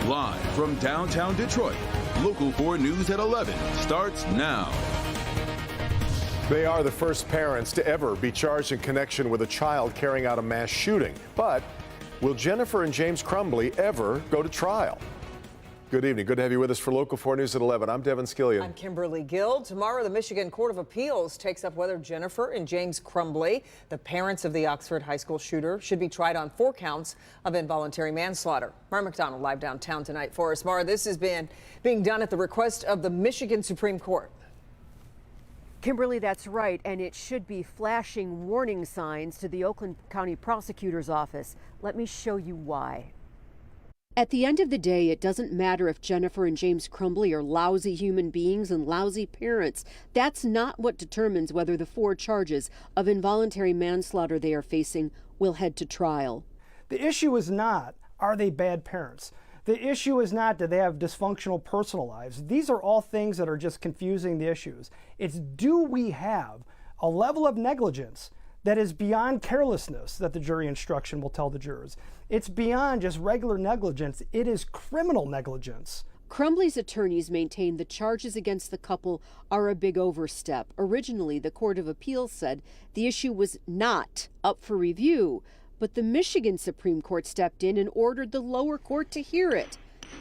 Live from downtown Detroit, Local 4 News at 11 starts now. They are the first parents to ever be charged in connection with a child carrying out a mass shooting. But will Jennifer and James Crumbly ever go to trial? Good evening. Good to have you with us for Local 4 News at 11. I'm Devin Skillian. I'm Kimberly Gill. Tomorrow, the Michigan Court of Appeals takes up whether Jennifer and James Crumbly, the parents of the Oxford High School shooter, should be tried on 4 counts of involuntary manslaughter. Mara McDonald live downtown tonight for us. Mara, this has been being done at the request of the Michigan Supreme Court. Kimberly, that's right, and it should be flashing warning signs to the Oakland County Prosecutor's Office. Let me show you why. At the end of the day, it doesn't matter if Jennifer and James Crumbly are lousy human beings and lousy parents. That's not what determines whether the 4 charges of involuntary manslaughter they are facing will head to trial. The issue is not, are they bad parents? The issue is not, do they have dysfunctional personal lives? These are all things that are just confusing the issues. It's, do we have a level of negligence that is beyond carelessness that the jury instruction will tell the jurors? It's beyond just regular negligence. It is criminal negligence. Crumbly's attorneys maintain the charges against the couple are a big overstep. Originally, the Court of Appeals said the issue was not up for review, but the Michigan Supreme Court stepped in and ordered the lower court to hear it.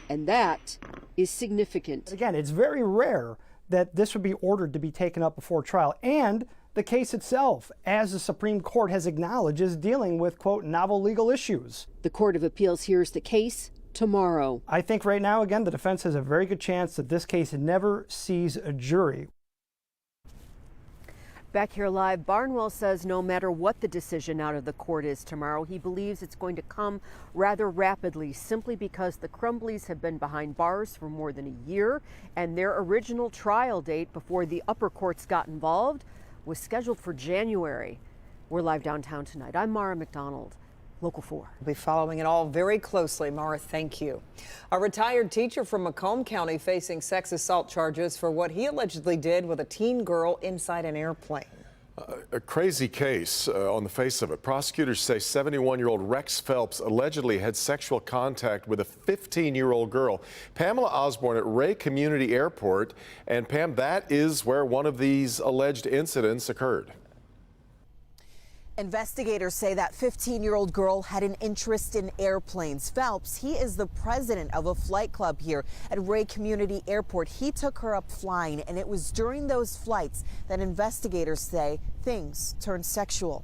And that is significant. Again, it's very rare that this would be ordered to be taken up before trial. And the case itself, as the Supreme Court has acknowledged, is dealing with, quote, novel legal issues. The Court of Appeals hears the case tomorrow. I think right now, again, the defense has a very good chance that this case never sees a jury. Back here live, Barnwell says no matter what the decision out of the court is tomorrow, he believes it's going to come rather rapidly, simply because the Crumbleys have been behind bars for more than a year, and their original trial date before the upper courts got involved was scheduled for January. We're live downtown tonight. I'm Mara McDonald, Local 4. We'll be following it all very closely. Mara, thank you. A retired teacher from Macomb County facing sex assault charges for what he allegedly did with a teen girl inside an airplane. A crazy case on the face of it. Prosecutors say 71-year-old Rex Phelps allegedly had sexual contact with a 15-year-old girl. Pamela Osborne at Ray Community Airport. And Pam, that is where one of these alleged incidents occurred. Investigators say that 15-year-old girl had an interest in airplanes. Phelps, he is the president of a flight club here at Ray Community Airport. He took her up flying, and it was during those flights that investigators say things turned sexual.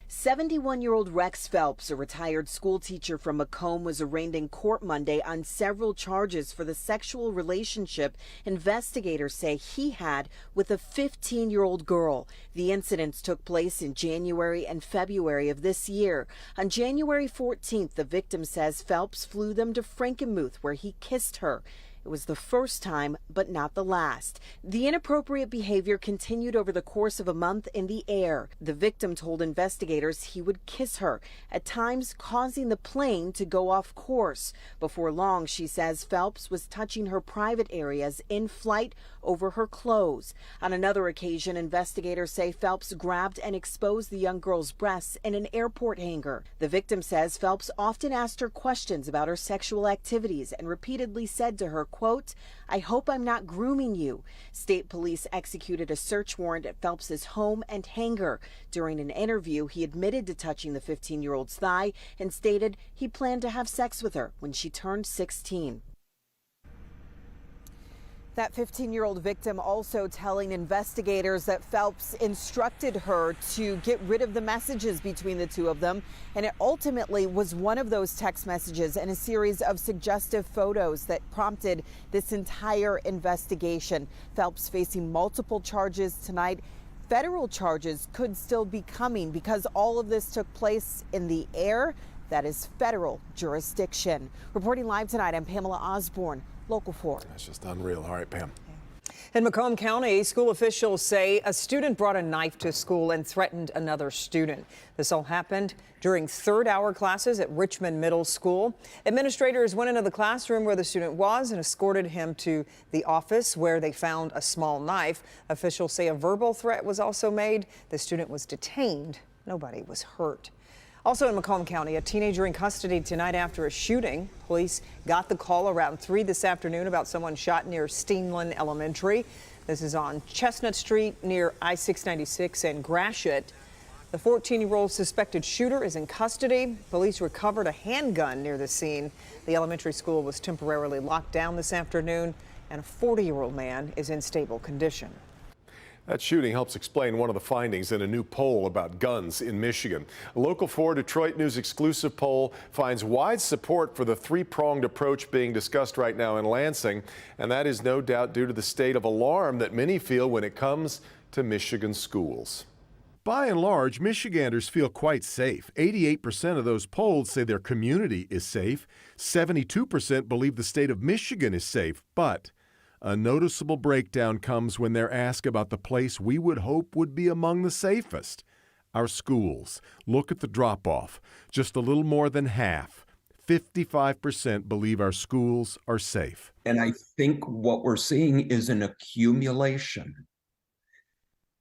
71-year-old Rex Phelps, a retired school teacher from Macomb, was arraigned in court Monday on several charges for the sexual relationship investigators say he had with a 15-year-old girl. The incidents took place in January and February of this year. On January 14th, the victim says Phelps flew them to Frankenmuth, where he kissed her. It was the first time, but not the last. The inappropriate behavior continued over the course of a month in the air. The victim told investigators he would kiss her, at times causing the plane to go off course. Before long, she says Phelps was touching her private areas in flight over her clothes. On another occasion, investigators say Phelps grabbed and exposed the young girl's breasts in an airport hangar. The victim says Phelps often asked her questions about her sexual activities and repeatedly said to her, quote, "I hope I'm not grooming you." State police executed a search warrant at Phelps's home and hangar. During an interview, he admitted to touching the 15-year-old's thigh and stated he planned to have sex with her when she turned 16. That 15-year-old victim also telling investigators that Phelps instructed her to get rid of the messages between the two of them, and it ultimately was one of those text messages and a series of suggestive photos that prompted this entire investigation. Phelps facing multiple charges tonight. Federal charges could still be coming because all of this took place in the air. That is federal jurisdiction. Reporting live tonight, I'm Pamela Osborne, Local 4. That's just unreal. All right, Pam. In Macomb County, school officials say a student brought a knife to school and threatened another student. This all happened during third-hour classes at Richmond Middle School. Administrators went into the classroom where the student was and escorted him to the office where they found a small knife. Officials say a verbal threat was also made. The student was detained. Nobody was hurt. Also in Macomb County, a teenager in custody tonight after a shooting. Police got the call around 3 this afternoon about someone shot near Steenland Elementary. This is on Chestnut Street near I-696 and Gratiot. The 14-year-old suspected shooter is in custody. Police recovered a handgun near the scene. The elementary school was temporarily locked down this afternoon, and a 40-year-old man is in stable condition. That shooting helps explain one of the findings in a new poll about guns in Michigan. A Local 4 Detroit News exclusive poll finds wide support for the three-pronged approach being discussed right now in Lansing, and that is no doubt due to the state of alarm that many feel when it comes to Michigan schools. By and large, Michiganders feel quite safe. 88% of those polled say their community is safe. 72% believe the state of Michigan is safe, but a noticeable breakdown comes when they're asked about the place we would hope would be among the safest, our schools. Look at the drop-off. Just a little more than half, 55% believe our schools are safe. And I think what we're seeing is an accumulation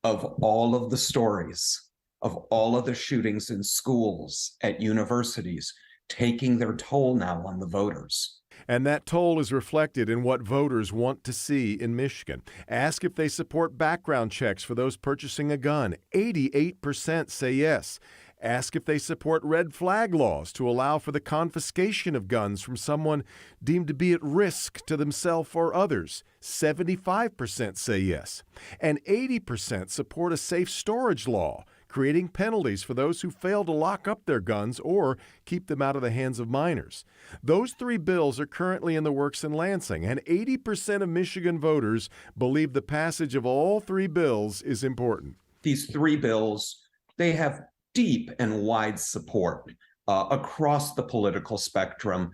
of all of the stories, of all of the shootings in schools, at universities, taking their toll now on the voters. And that toll is reflected in what voters want to see in Michigan. Ask if they support background checks for those purchasing a gun. 88% say yes. Ask if they support red flag laws to allow for the confiscation of guns from someone deemed to be at risk to themselves or others. 75% say yes. And 80% support a safe storage law, creating penalties for those who fail to lock up their guns or keep them out of the hands of minors. Those three bills are currently in the works in Lansing, and 80% of Michigan voters believe the passage of all three bills is important. These three bills, they have deep and wide support across the political spectrum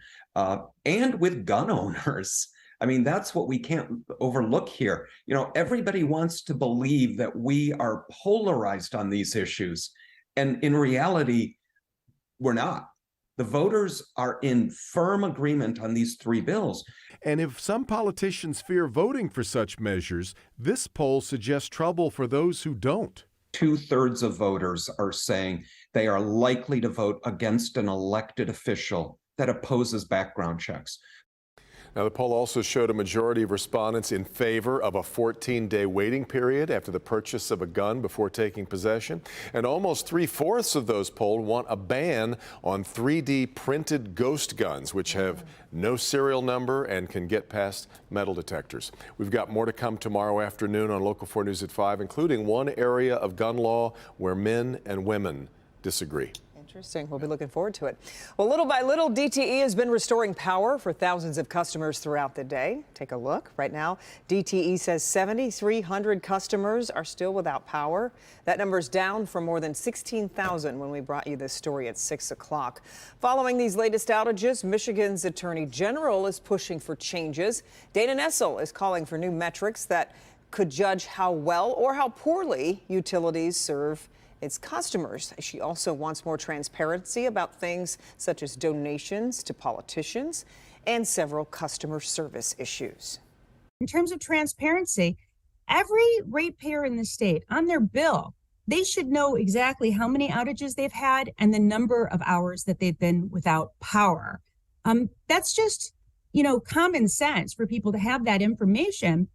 and with gun owners. I mean, that's what we can't overlook here. You know, everybody wants to believe that we are polarized on these issues. And in reality, we're not. The voters are in firm agreement on these three bills. And if some politicians fear voting for such measures, this poll suggests trouble for those who don't. 2/3 of voters are saying they are likely to vote against an elected official that opposes background checks. Now, the poll also showed a majority of respondents in favor of a 14-day waiting period after the purchase of a gun before taking possession. And almost 3/4 of those polled want a ban on 3D printed ghost guns, which have no serial number and can get past metal detectors. We've got more to come tomorrow afternoon on Local 4 News at 5, including one area of gun law where men and women disagree. Interesting. We'll be looking forward to it. Well, little by little, DTE has been restoring power for thousands of customers throughout the day. Take a look. Right now, DTE says 7,300 customers are still without power. That number is down from more than 16,000 when we brought you this story at 6 o'clock. Following these latest outages, Michigan's Attorney General is pushing for changes. Dana Nessel is calling for new metrics that could judge how well or how poorly utilities serve its customers. She also wants more transparency about things such as donations to politicians and several customer service issues. In terms of transparency, every ratepayer in the state on their bill, they should know exactly how many outages they've had and the number of hours that they've been without power. That's just, common sense for people to have that information.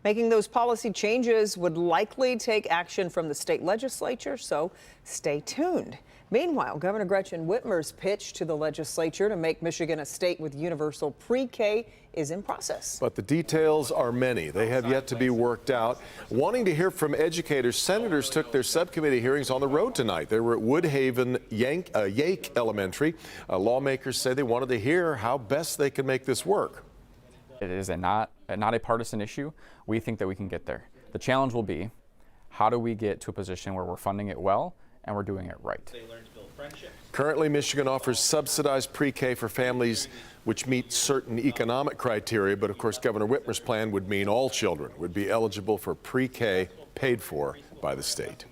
Making those policy changes would likely take action from the state legislature, so stay tuned. Meanwhile, Governor Gretchen Whitmer's pitch to the legislature to make Michigan a state with universal pre-K is in process. But the details are many. They have yet to be worked out. Wanting to hear from educators, senators took their subcommittee hearings on the road tonight. They were at Woodhaven Yake Elementary. Lawmakers say they wanted to hear how best they can make this work. It is not a partisan issue. We think that we can get there. The challenge will be, how do we get to a position where we're funding it well and we're doing it right? Currently, Michigan offers subsidized pre-K for families which meet certain economic criteria, but of course, Governor Whitmer's plan would mean all children would be eligible for pre-K paid for by the state.